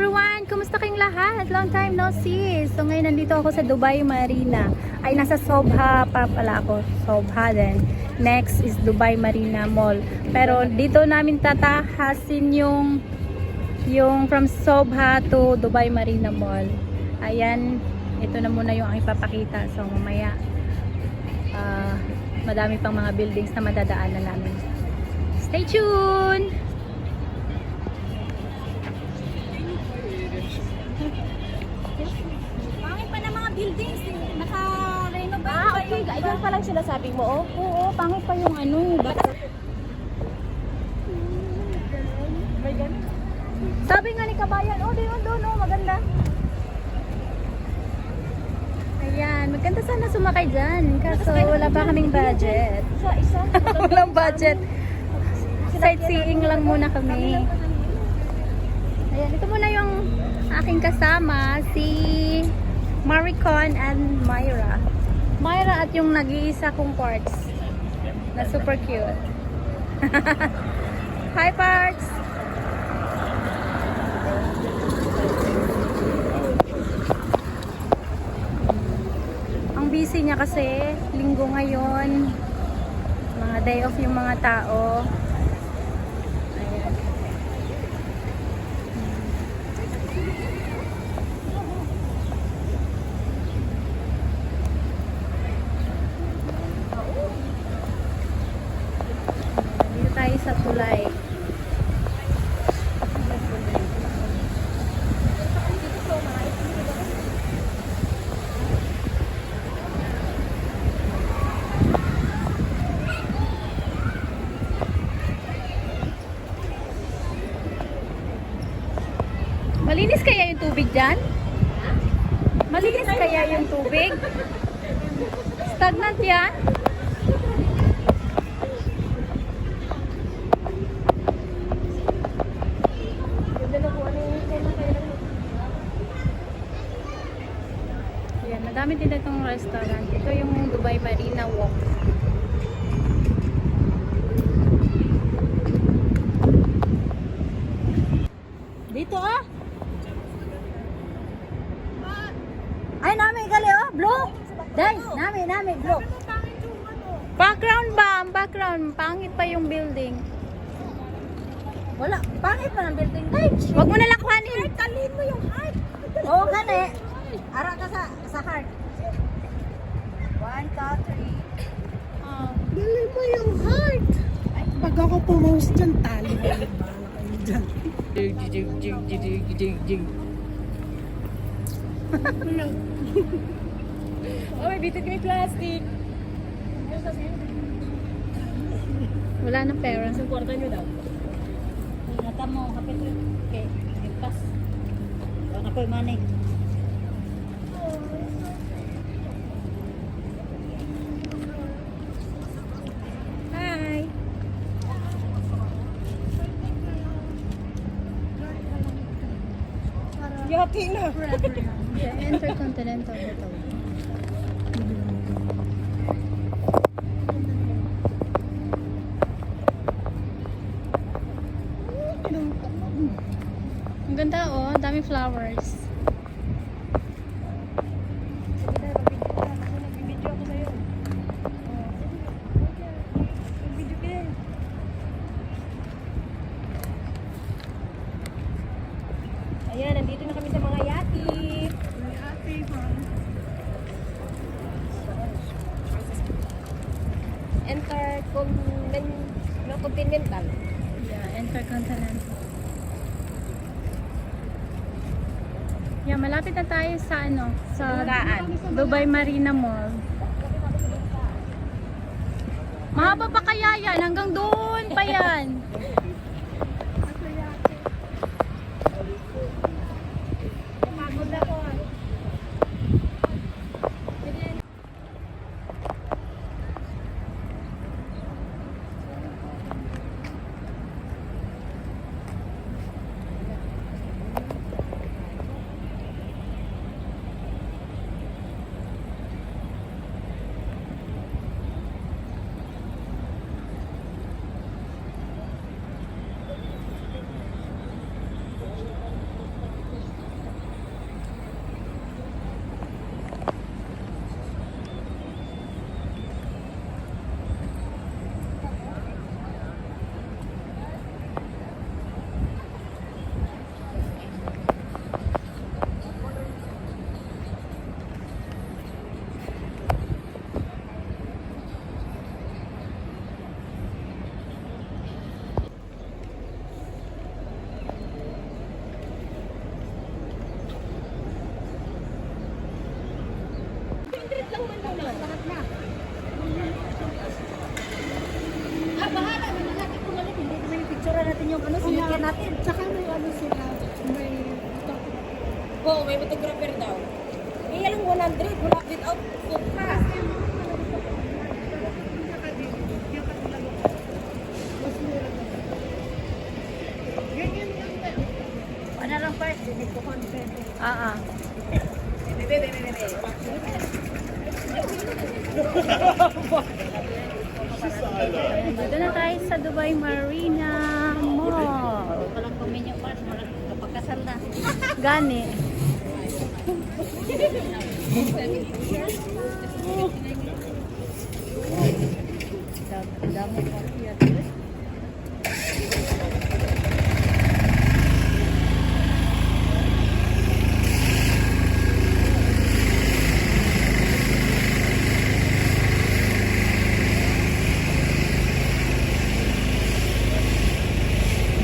everyone! Kumusta kayong lahat? Long time no see! So ngayon nandito ako sa Dubai Marina. Ay nasa Sobha pa pala ako. Sobha din. Next is Dubai Marina Mall. Pero dito namin tatahasin yung from Sobha to Dubai Marina Mall. Ayan, ito na muna yung aking papakita. So mamaya madami pang mga buildings na madadaanan namin. Stay tuned! Pangit pa ng mga buildings, naka-renovate Okay. Ayan pa lang sila sabi mo, oh. Oo, pangit pa yung ano. May ganun. Sabi nga ni Kabayan, oh, doon, oh, maganda. Ayan, maganda sana sumakay dyan. Kaso wala pa kaming budget. Isa. Walang budget. Sightseeing lang muna kami. Ayan, ito muna yung aking kasama, si Maricon and Myra. Myra at yung nag-iisa kong parts na super cute. Hi parts! Ang busy niya kasi linggo ngayon, mga day off yung mga tao. Ayan. Dito tayo sa tulay. Malinis kaya yung tubig dyan? Malinis kaya yung tubig? Stagnant yan? Yan, madami din itong restaurant. Ito yung Dubai Marina Walk. Dito ah! Ay, nami gali oh, blue. Day, nami blue. Background ba? Ang background, pangit pa yung building. Wala, pangit pa ng building. Day, Wag mo na lakwanin. talin mo yung heart. Oo, gani. Ara ka sa heart. 1, 2, 3. Dali mo yung heart. Ay, pag ako pumost dyan, tali mo yung bala kayo dyan. Oh, may bitit may plastic. Wala na pera. Sa kwarta nyo daw. Nata mo, kapit yun. Okay, nagpas. Baka po yung manig. Hi. Yaki na. Intercontinental Hotel. Ang ganda oh, dami flowers. Video ako sa'yo. Video ka din. Ayan, nandito na kami sa mga yati. Intercontinental. Yeah, Intercontinental. Yeah, malapit na tayo sa ano, sa Dubai Marina Mall. Mahaba pa kaya yan? Hanggang doon pa yan. Napagod ako. bahala. May lalaki pumalit. Hindi naman yung picture natin yung ano, sinikyan natin. Tsaka may ano sila, may Oo, may photographer daw. Kaya lang 100, wala without food pa. Ano lang first, hindi ko confident. Bebe. Dito na tayo sa Dubai Marina Mall. Walang kuminya pa, kapagkasal na. Gani. Damo pa siya.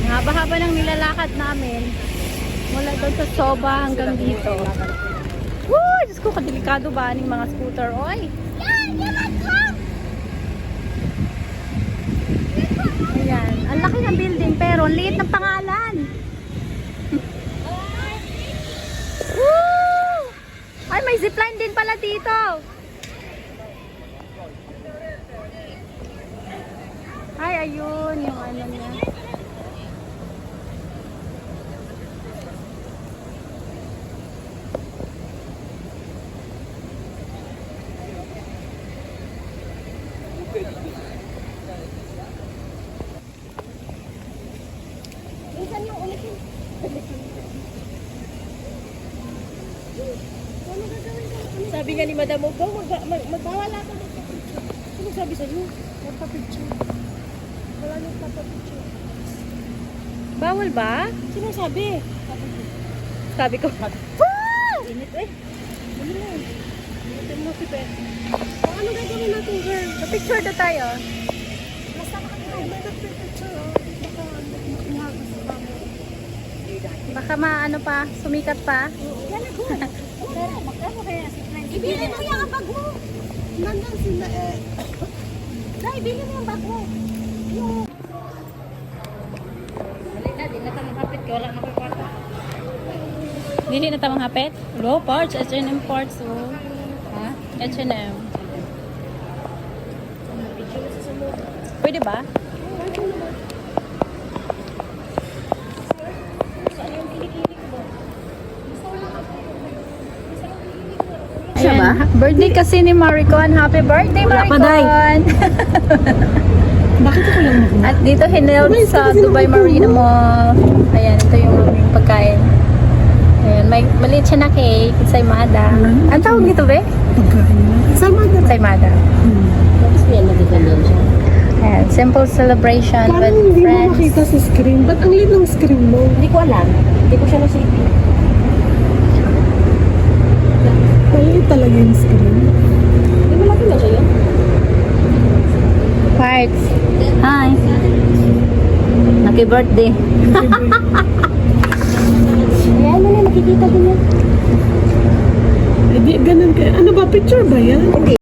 Haba-haba ng nilalakad namin. Mula doon sa Soba hanggang dito. Woo! Diyos ko, kadelikado ba ng mga scooter? Oy! Ayan. Ang laki ng building pero ang liit ng pangalan. Woo! Ay, may zipline din pala dito. Ay, ayun. Yung ano niya. Sabi nga ni Madam Ogo, magbawala ka magpa-picture. Ano sabi sa'yo? Magpa-picture. Wala nang magpa-picture. Bawal ba? Sino sabi? Sabi ko. Init eh. Ito mo si Beth. Ano gagawin natin, girl? Picture na tayo. Basta makakita. May nagpipicture, oh. Baka mahagos sa kamo. Baka maano pa, sumikat pa. Yan ako. Pero magkano kaya si Frank? Ibili mo yung bag mo. Nandang sila eh. Dai, ibili mo yung bag mo. Dali na, di na tamang kapit. Kaya wala na ko kwarta. Dili na tamang hapit. Low parts, H&M parts. Oh. Ha? H&M. Pwede ba? Ayan, birthday kasi ni Maricon. Happy birthday, Maricon! Bakit ako lang nakuha? At dito hineld sa Dubai Marina Mall. Ayan, ito yung aming pagkain. Ayan, may maliit siya na cake. Saymada. Ang tawag nito, be? Pagkain na. Sama na. Saymada. Tapos yan, nagagalan siya. Ayan, simple celebration Parang with hindi mo friends. makita sa screen. Ba't ang liit ng screen mo? Hindi ko alam. Hindi ko siya nasipin. Maliit talaga yung screen. Hindi mo laki na siya yun? Parts. Hi. Happy birthday. Ayan mo na, nakikita din yan. Eh di, ganun ka. Ano ba? Picture ba yan? Hindi.